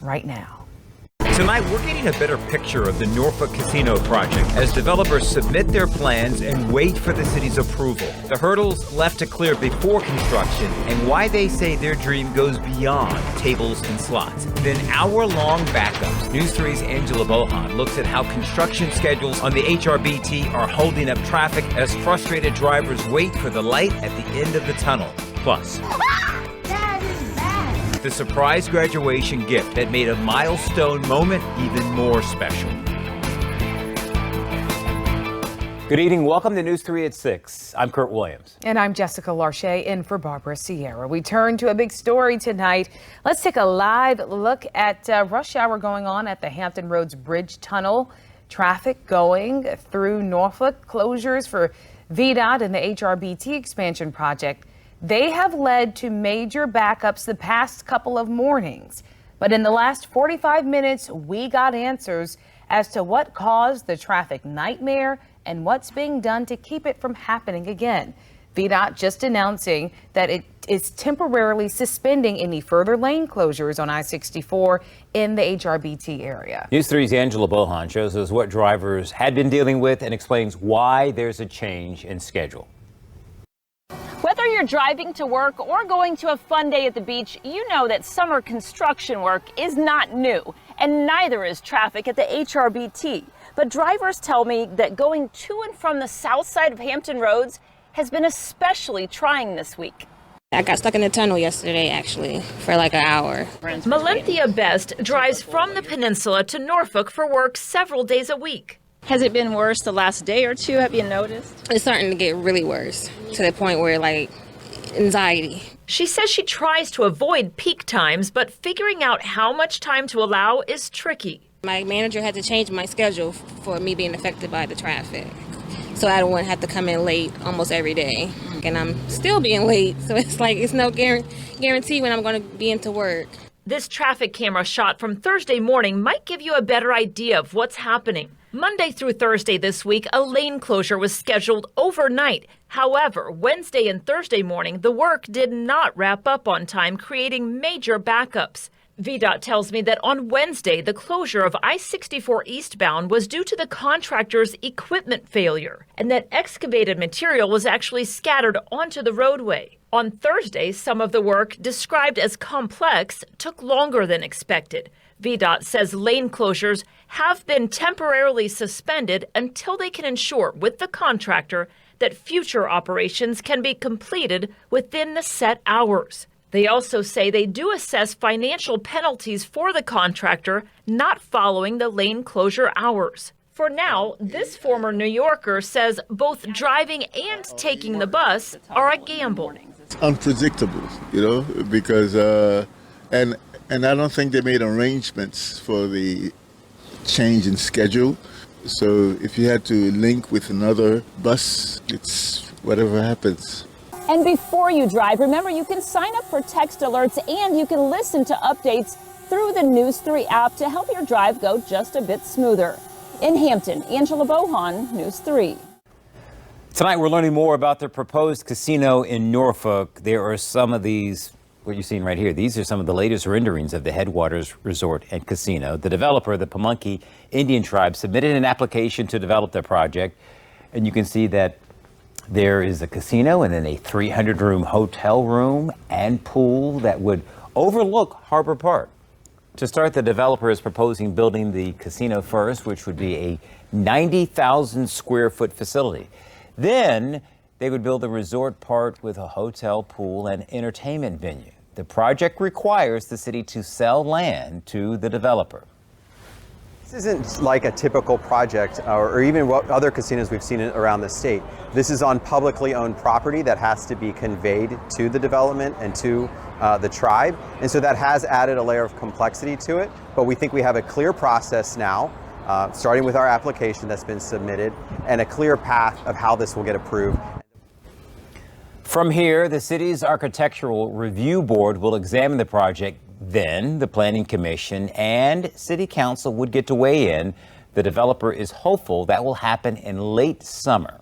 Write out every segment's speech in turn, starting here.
right now. Tonight, we're getting a better picture of the Norfolk Casino project as developers submit their plans and wait for the city's approval. The hurdles left to clear before construction and why they say their dream goes beyond tables and slots. Then hour-long backups. News 3's Angela Bohan looks at how construction schedules on the HRBT are holding up traffic as frustrated drivers wait for the light at the end of the tunnel. Plus, the surprise graduation gift that made a milestone moment even more special. Good evening. Welcome to News 3 at 6. I'm Kurt Williams. And I'm Jessica Larche in for Barbara Sierra. We turn to a big story tonight. Let's take a live look at rush hour going on at the Hampton Roads Bridge Tunnel. Traffic going through Norfolk, closures for VDOT and the HRBT expansion project. They have led to major backups the past couple of mornings. But in the last 45 minutes, we got answers as to what caused the traffic nightmare and what's being done to keep it from happening again. VDOT just announcing that it is temporarily suspending any further lane closures on I-64 in the HRBT area. News 3's Angela Bohan shows us what drivers had been dealing with and explains why there's a change in schedule. Whether you're driving to work or going to a fun day at the beach, you know that summer construction work is not new, and neither is traffic at the HRBT. But drivers tell me that going to and from the south side of Hampton Roads has been especially trying this week. I got stuck in the tunnel yesterday, actually, for like an hour. Melinthia Best drives from the peninsula to Norfolk for work several days a week. Has it been worse the last day or two? Have you noticed? It's starting to get really worse to the point where, like, anxiety. She says she tries to avoid peak times, but figuring out how much time to allow is tricky. My manager had to change my schedule for me being affected by the traffic. So I don't want to have to come in late almost every day. And I'm still being late. So it's like it's no guarantee when I'm going to be into work. This traffic camera shot from Thursday morning might give you a better idea of what's happening. Monday through Thursday this week, a lane closure was scheduled overnight. However, Wednesday and Thursday morning, the work did not wrap up on time, creating major backups. VDOT tells me that on Wednesday, the closure of I-64 eastbound was due to the contractor's equipment failure, and that excavated material was actually scattered onto the roadway. On Thursday, some of the work, described as complex, took longer than expected. VDOT says lane closures have been temporarily suspended until they can ensure with the contractor that future operations can be completed within the set hours. They also say they do assess financial penalties for the contractor not following the lane closure hours. For now, this former New Yorker says both driving and taking the bus are a gamble. It's unpredictable, because and I don't think they made arrangements for the change in schedule. So if you had to link with another bus, it's whatever happens. And before you drive, remember you can sign up for text alerts and you can listen to updates through the News 3 app to help your drive go just a bit smoother. In Hampton, Angela Bohan, News 3. Tonight, we're learning more about the proposed casino in Norfolk. There are some of these, what you're seeing right here. These are some of the latest renderings of the Headwaters Resort and Casino. The developer, the Pamunkey Indian Tribe, submitted an application to develop their project. And you can see that there is a casino and then a 300-room hotel room and pool that would overlook Harbor Park. To start, the developer is proposing building the casino first, which would be a 90,000 square foot facility. Then they would build a resort part with a hotel, pool, and entertainment venue. The project requires the city to sell land to the developer. This isn't like a typical project or even what other casinos we've seen around the state. This is on publicly owned property that has to be conveyed to the development and to the tribe. And so that has added a layer of complexity to it. But we think we have a clear process now, starting with our application that's been submitted, and a clear path of how this will get approved. From here, the city's Architectural Review Board will examine the project. Then the Planning Commission and City Council would get to weigh in. The developer is hopeful that will happen in late summer.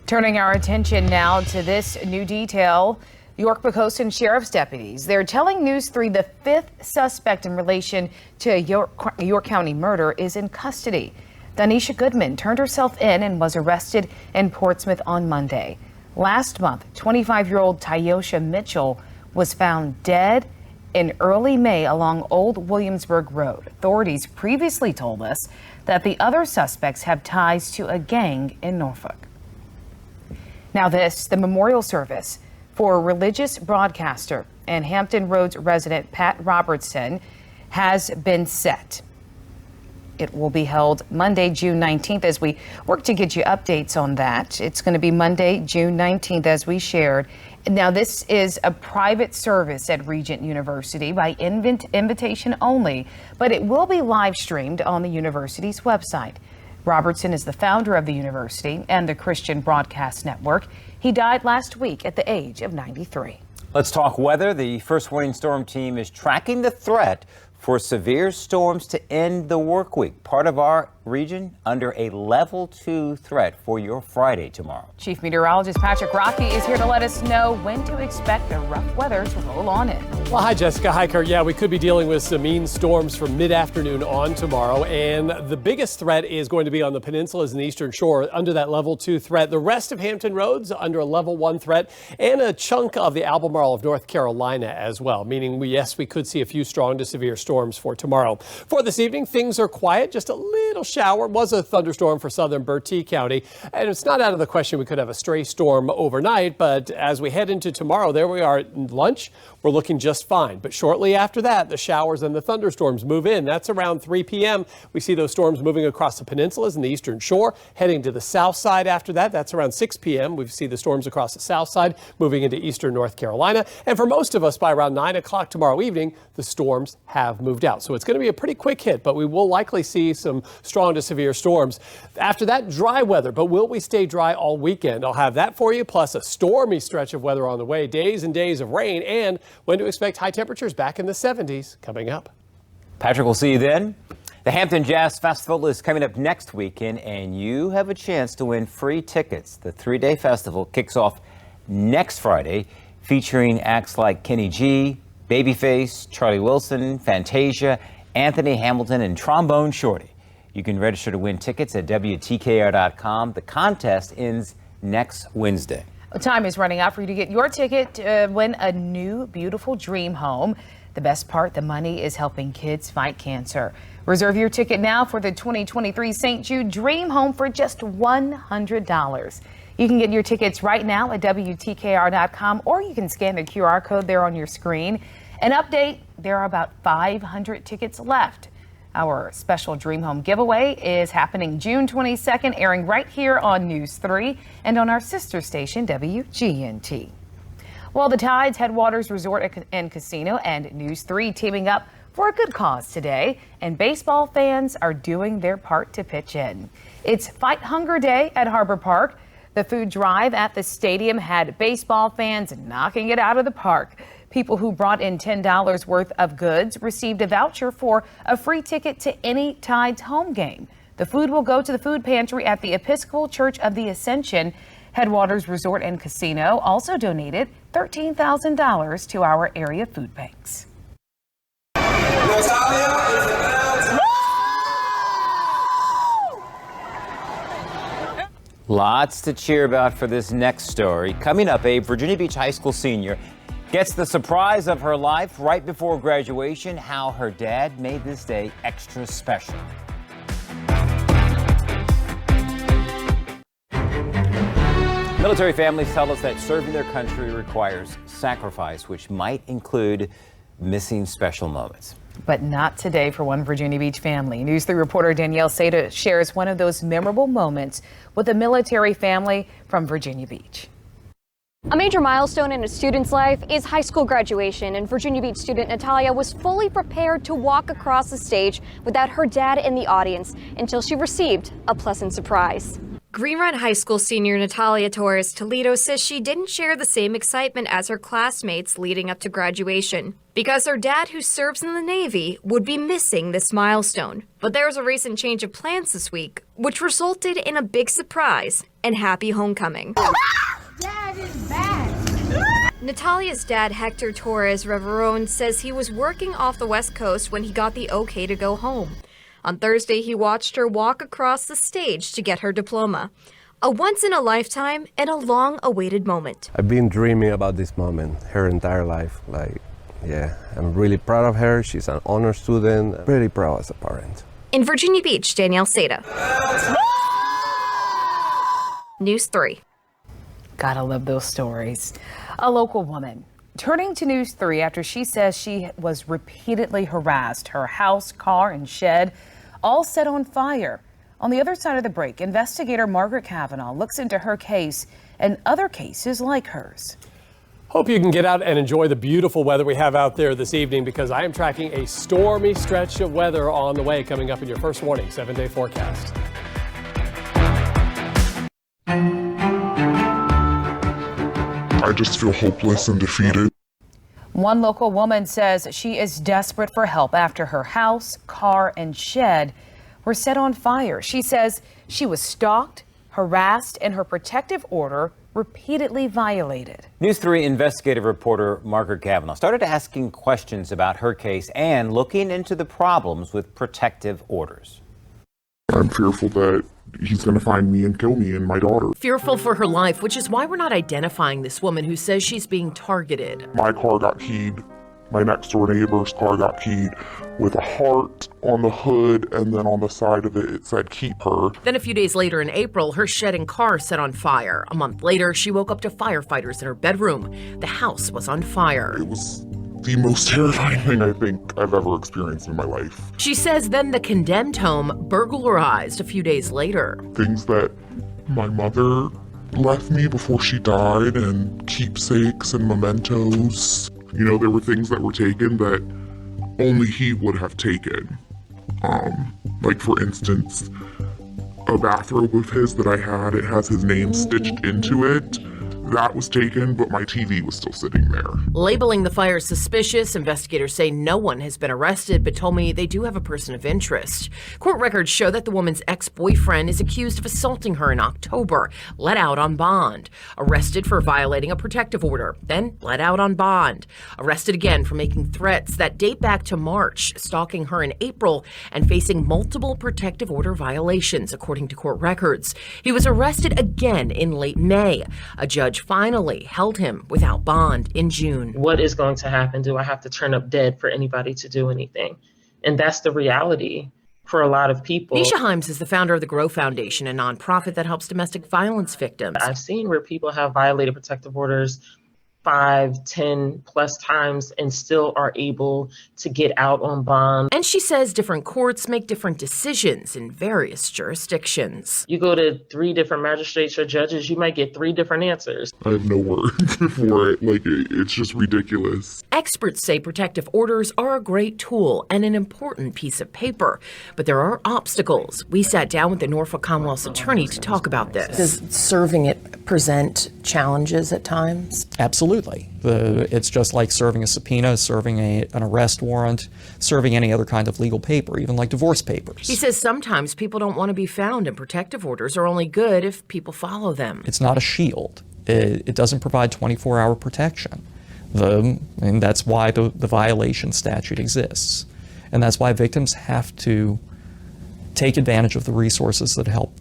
Turning our attention now to this new detail. York-Pocosin Sheriff's deputies, they're telling News 3 the fifth suspect in relation to York County murder is in custody. Danisha Goodman turned herself in and was arrested in Portsmouth on Monday. Last month, 25-year-old Tyosha Mitchell was found dead in early May along Old Williamsburg Road. Authorities previously told us that the other suspects have ties to a gang in Norfolk. Now the memorial service for religious broadcaster and Hampton Roads resident Pat Robertson has been set. It will be held Monday, June 19th, as we work to get you updates on that. It's going to be Monday, June 19th, as we shared. Now, this is a private service at Regent University by invitation only, but it will be live streamed on the university's website. Robertson is the founder of the university and the Christian Broadcast Network. He died last week at the age of 93. Let's talk weather. The First Warning Storm Team is tracking the threat for severe storms to end the work week. Part of our region under a level 2 threat for your Friday tomorrow. Chief Meteorologist Patrick Rocky is here to let us know when to expect the rough weather to roll on in. Well, hi, Jessica. Hi, Kurt. Yeah, we could be dealing with some mean storms from mid-afternoon on tomorrow. And the biggest threat is going to be on the peninsulas and the eastern shore under that level 2 threat. The rest of Hampton Roads under a level 1 threat and a chunk of the Albemarle of North Carolina as well, meaning we could see a few strong to severe storms for tomorrow. For this evening, things are quiet. Just a little shower. Was a thunderstorm for southern Bertie County. And it's not out of the question we could have a stray storm overnight. But as we head into tomorrow, there we are at lunch. We're looking just fine. But shortly after that, the showers and the thunderstorms move in. That's around 3 p.m. We see those storms moving across the peninsulas and the eastern shore, heading to the south side after that. That's around 6 p.m. We see the storms across the south side moving into eastern North Carolina. And for most of us, by around 9 o'clock tomorrow evening, the storms have moved out. So it's going to be a pretty quick hit, but we will likely see some strong to severe storms. After that, dry weather, but will we stay dry all weekend? I'll have that for you, plus a stormy stretch of weather on the way, days and days of rain, and when to expect high temperatures back in the 70s coming up. Patrick, we'll see you then. The Hampton Jazz Festival is coming up next weekend, and you have a chance to win free tickets. The 3-day festival kicks off next Friday, featuring acts like Kenny G, Babyface, Charlie Wilson, Fantasia, Anthony Hamilton, and Trombone Shorty. You can register to win tickets at WTKR.com. The contest ends next Wednesday. Time is running out for you to get your ticket to win a new, beautiful dream home. The best part, the money is helping kids fight cancer. Reserve your ticket now for the 2023 St. Jude Dream Home for just $100. You can get your tickets right now at WTKR.com, or you can scan the QR code there on your screen. An update, there are about 500 tickets left. Our special Dream Home giveaway is happening June 22nd, airing right here on News 3 and on our sister station, WGNT. Well, the Tides Headwaters Resort and Casino and News 3 teaming up for a good cause today, and baseball fans are doing their part to pitch in. It's Fight Hunger Day at Harbor Park. The food drive at the stadium had baseball fans knocking it out of the park. People who brought in $10 worth of goods received a voucher for a free ticket to any Tides home game. The food will go to the food pantry at the Episcopal Church of the Ascension. Headwaters Resort and Casino also donated $13,000 to our area food banks. Lots to cheer about for this next story. Coming up, a Virginia Beach High School senior gets the surprise of her life right before graduation, how her dad made this day extra special. Military families tell us that serving their country requires sacrifice, which might include missing special moments. But not today for one Virginia Beach family. News 3 reporter Danielle Seda shares one of those memorable moments with a military family from Virginia Beach. A major milestone in a student's life is high school graduation, and Virginia Beach student Natalia was fully prepared to walk across the stage without her dad in the audience until she received a pleasant surprise. Green Run High School senior Natalia Torres Toledo says she didn't share the same excitement as her classmates leading up to graduation because her dad, who serves in the Navy, would be missing this milestone. But there was a recent change of plans this week, which resulted in a big surprise and happy homecoming. Dad is back. Natalia's dad, Hector Torres Reverón, says he was working off the West Coast when he got the okay to go home. On Thursday, he watched her walk across the stage to get her diploma. A once-in-a-lifetime and a long-awaited moment. I've been dreaming about this moment her entire life. I'm really proud of her. She's an honor student. Pretty proud as a parent. In Virginia Beach, Danielle Seda. News 3. Gotta love those stories. A local woman turning to News 3 after she says she was repeatedly harassed. Her house, car, and shed all set on fire. On the other side of the break, investigator Margaret Kavanaugh looks into her case and other cases like hers. Hope you can get out and enjoy the beautiful weather we have out there this evening, because I am tracking a stormy stretch of weather on the way coming up in your first warning 7-day forecast. I just feel hopeless and defeated. One local woman says she is desperate for help after her house, car, and shed were set on fire. She says she was stalked, harassed, and her protective order repeatedly violated. News 3 investigative reporter Margaret Kavanaugh started asking questions about her case and looking into the problems with protective orders. I'm fearful that he's going to find me and kill me and my daughter. Fearful for her life, which is why we're not identifying this woman who says she's being targeted. My car got keyed. My next door neighbor's car got keyed with a heart on the hood, and then on the side of it said keep her. Then a few days later in April, her shed and car set on fire. A month later, she woke up to firefighters in her bedroom. The house was on fire. It was the most terrifying thing I think I've ever experienced in my life. She says then the condemned home burglarized a few days later. Things that my mother left me before she died, and keepsakes and mementos. You know, there were things that were taken that only he would have taken. Like, for instance, a bathrobe of his that I had, it has his name stitched into it. That was taken, but my TV was still sitting there. Labeling the fire suspicious, investigators say no one has been arrested, but told me they do have a person of interest. Court records show that the woman's ex-boyfriend is accused of assaulting her in October, let out on bond. Arrested for violating a protective order, then let out on bond. Arrested again for making threats that date back to March, stalking her in April, and facing multiple protective order violations, according to court records. He was arrested again in late May. A judge finally held him without bond in June. What is going to happen? Do I have to turn up dead for anybody to do anything? And that's the reality for a lot of people. Nisha Himes is the founder of the Grow Foundation, a nonprofit that helps domestic violence victims. I've seen where people have violated protective orders 5, 10 plus times and still are able to get out on bond. And she says different courts make different decisions in various jurisdictions. You go to 3 different magistrates or judges, you might get 3 different answers. I have no word for it. It's just ridiculous. Experts say protective orders are a great tool and an important piece of paper, but there are obstacles. We sat down with the Norfolk Commonwealth's attorney to talk about this. Does serving it present challenges at times? Absolutely. It's just like serving a subpoena, serving an arrest warrant, serving any other kind of legal paper, even like divorce papers. He says sometimes people don't want to be found, and protective orders are only good if people follow them. It's not a shield. It doesn't provide 24-hour protection. And that's why the violation statute exists. And that's why victims have to take advantage of the resources that help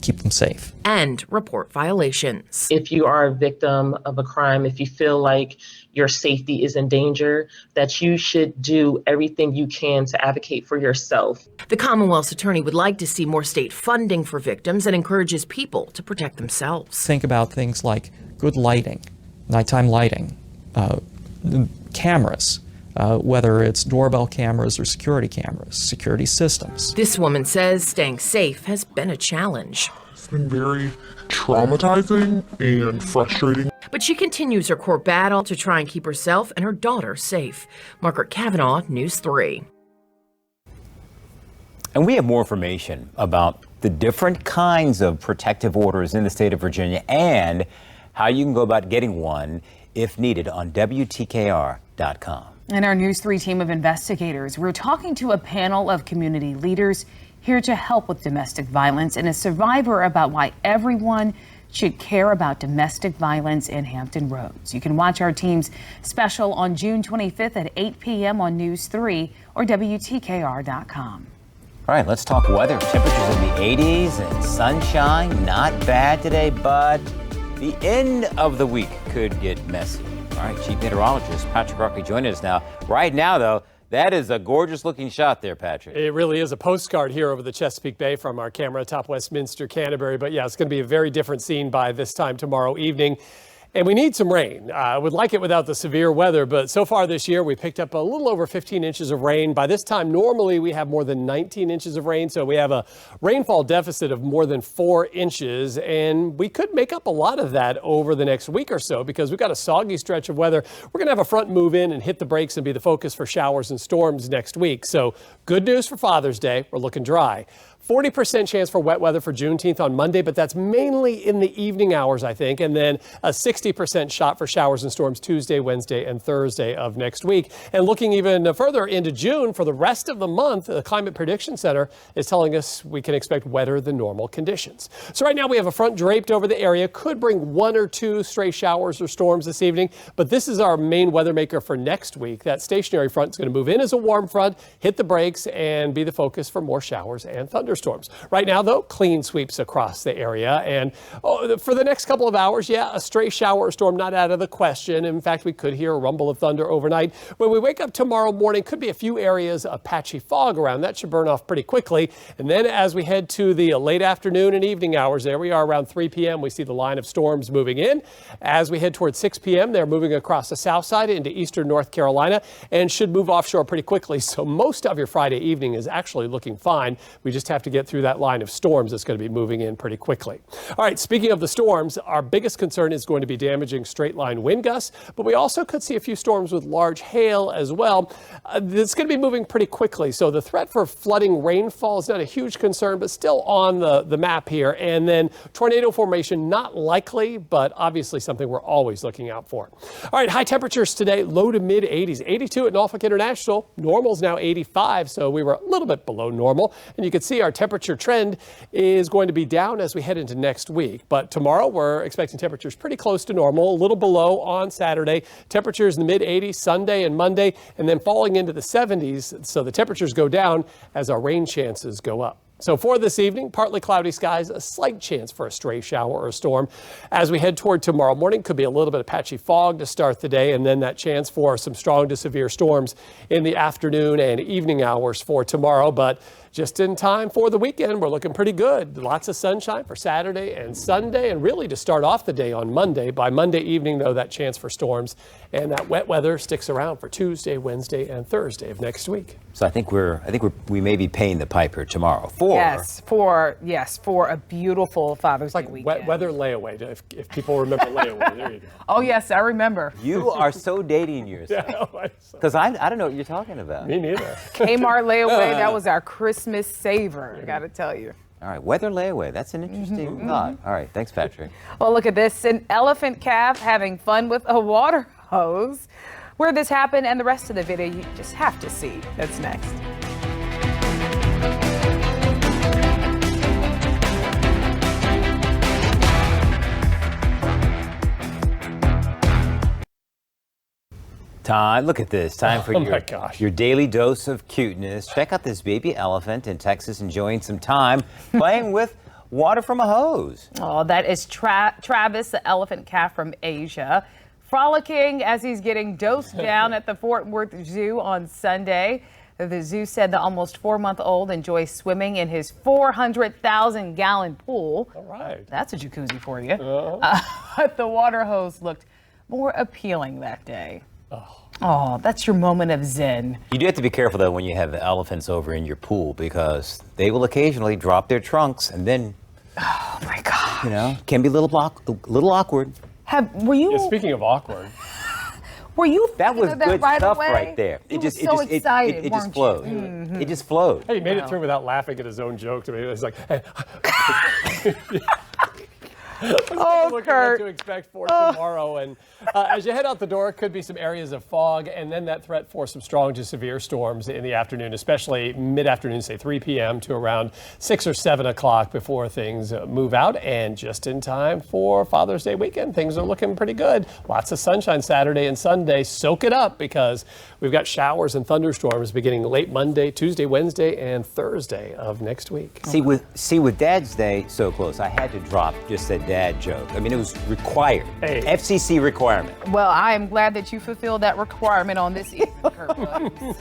keep them safe. And report violations. If you are a victim of a crime, if you feel like your safety is in danger, that you should do everything you can to advocate for yourself. The Commonwealth's attorney would like to see more state funding for victims and encourages people to protect themselves. Think about things like good lighting, nighttime lighting, cameras, whether it's doorbell cameras or security cameras, security systems. This woman says staying safe has been a challenge. It's been very traumatizing and frustrating. But she continues her court battle to try and keep herself and her daughter safe. Margaret Kavanaugh, News 3. And we have more information about the different kinds of protective orders in the state of Virginia and how you can go about getting one if needed on WTKR.com. And our News 3 team of investigators, we're talking to a panel of community leaders here to help with domestic violence and a survivor about why everyone should care about domestic violence in Hampton Roads. You can watch our team's special on June 25th at 8 p.m. on News 3 or WTKR.com. All right, let's talk weather. Temperatures in the 80s and sunshine. Not bad today, but the end of the week could get messy. All right, Chief Meteorologist Patrick Barkley joining us now. Right now, though, that is a gorgeous looking shot there, Patrick. It really is a postcard here over the Chesapeake Bay from our camera atop Westminster, Canterbury. But yeah, it's going to be a very different scene by this time tomorrow evening. And we need some rain. I would like it without the severe weather, but so far this year we picked up a little over 15 inches of rain. By this time, normally we have more than 19 inches of rain, so we have a rainfall deficit of more than 4 inches, and we could make up a lot of that over the next week or so because we've got a soggy stretch of weather. We're going to have a front move in and hit the brakes and be the focus for showers and storms next week. So good news for Father's Day. We're looking dry. 40% chance for wet weather for Juneteenth on Monday, but that's mainly in the evening hours, I think. And then a 60% shot for showers and storms Tuesday, Wednesday, and Thursday of next week. And looking even further into June for the rest of the month, the Climate Prediction Center is telling us we can expect wetter than normal conditions. So right now we have a front draped over the area. Could bring 1 or 2 stray showers or storms this evening, but this is our main weather maker for next week. That stationary front is going to move in as a warm front, hit the brakes, and be the focus for more showers and thunderstorms. Right now, though, clean sweeps across the area. And for the next couple of hours, yeah, a stray shower or storm not out of the question. In fact, we could hear a rumble of thunder overnight. When we wake up tomorrow morning, could be a few areas of patchy fog around. That should burn off pretty quickly. And then as we head to the late afternoon and evening hours, there we are around 3 p.m. We see the line of storms moving in. As we head towards 6 p.m., they're moving across the south side into eastern North Carolina and should move offshore pretty quickly. So most of your Friday evening is actually looking fine. We just have to get through that line of storms that's going to be moving in pretty quickly. All right, speaking of the storms, our biggest concern is going to be damaging straight line wind gusts, but we also could see a few storms with large hail as well. It's going to be moving pretty quickly, so the threat for flooding rainfall is not a huge concern, but still on the map here. And then tornado formation, not likely, but obviously something we're always looking out for. All right, high temperatures today, low to mid 80s, 82 at Norfolk International. Normal's now 85, so we were a little bit below normal. And you can see our temperature trend is going to be down as we head into next week. But tomorrow we're expecting temperatures pretty close to normal, a little below on Saturday. Temperatures in the mid 80s Sunday and Monday, and then falling into the 70s. So the temperatures go down as our rain chances go up. So for this evening, partly cloudy skies, a slight chance for a stray shower or a storm. As we head toward tomorrow morning, could be a little bit of patchy fog to start the day, and then that chance for some strong to severe storms in the afternoon and evening hours for tomorrow. But just in time for the weekend, we're looking pretty good. Lots of sunshine for Saturday and Sunday, and really to start off the day on Monday. By Monday evening, though, that chance for storms and that wet weather sticks around for Tuesday, Wednesday, and Thursday of next week. So I think we may be paying the piper tomorrow for a beautiful Father's Day weekend. Wet weather layaway, if people remember layaway. There you go. Oh yes, I remember. You are so dating yourself. Because I don't know what you're talking about. Me neither. Kmart layaway, that was our Christmas saver, I gotta tell you. All right, weather layaway. That's an interesting thought. All right, thanks, Patrick. Well, look at this. An elephant calf having fun with a water hose. Where this happened and the rest of the video you just have to see. That's next. Look at this. Time for your daily dose of cuteness. Check out this baby elephant in Texas enjoying some time playing with water from a hose. Oh, that is Travis, the elephant calf from Asia, frolicking as he's getting dosed down at the Fort Worth Zoo on Sunday. The zoo said the almost 4-month-old enjoys swimming in his 400,000-gallon pool. All right. That's a jacuzzi for you. But the water hose looked more appealing that day. Oh, that's your moment of zen. You do have to be careful, though, when you have elephants over in your pool because they will occasionally drop their trunks and then, oh my God, you know, can be a little awkward. Were you? Yeah, speaking of awkward, were you? That was good right stuff away? right there. It just flowed. Mm-hmm. It just flowed. Hey, he made it through without laughing at his own joke to me. It was like, hey. Looking what to expect for tomorrow. And as you head out the door, could be some areas of fog, and then that threat for some strong to severe storms in the afternoon, especially mid-afternoon, say 3 p.m. to around 6 or 7 o'clock before things move out. And just in time for Father's Day weekend, things are looking pretty good. Lots of sunshine Saturday and Sunday. Soak it up because we've got showers and thunderstorms beginning late Monday, Tuesday, Wednesday, and Thursday of next week. See, with Dad's Day so close, I had to drop just a dad joke. I mean, it was required. Hey. FCC requirement. Well, I am glad that you fulfilled that requirement on this evening, Kurt Williams.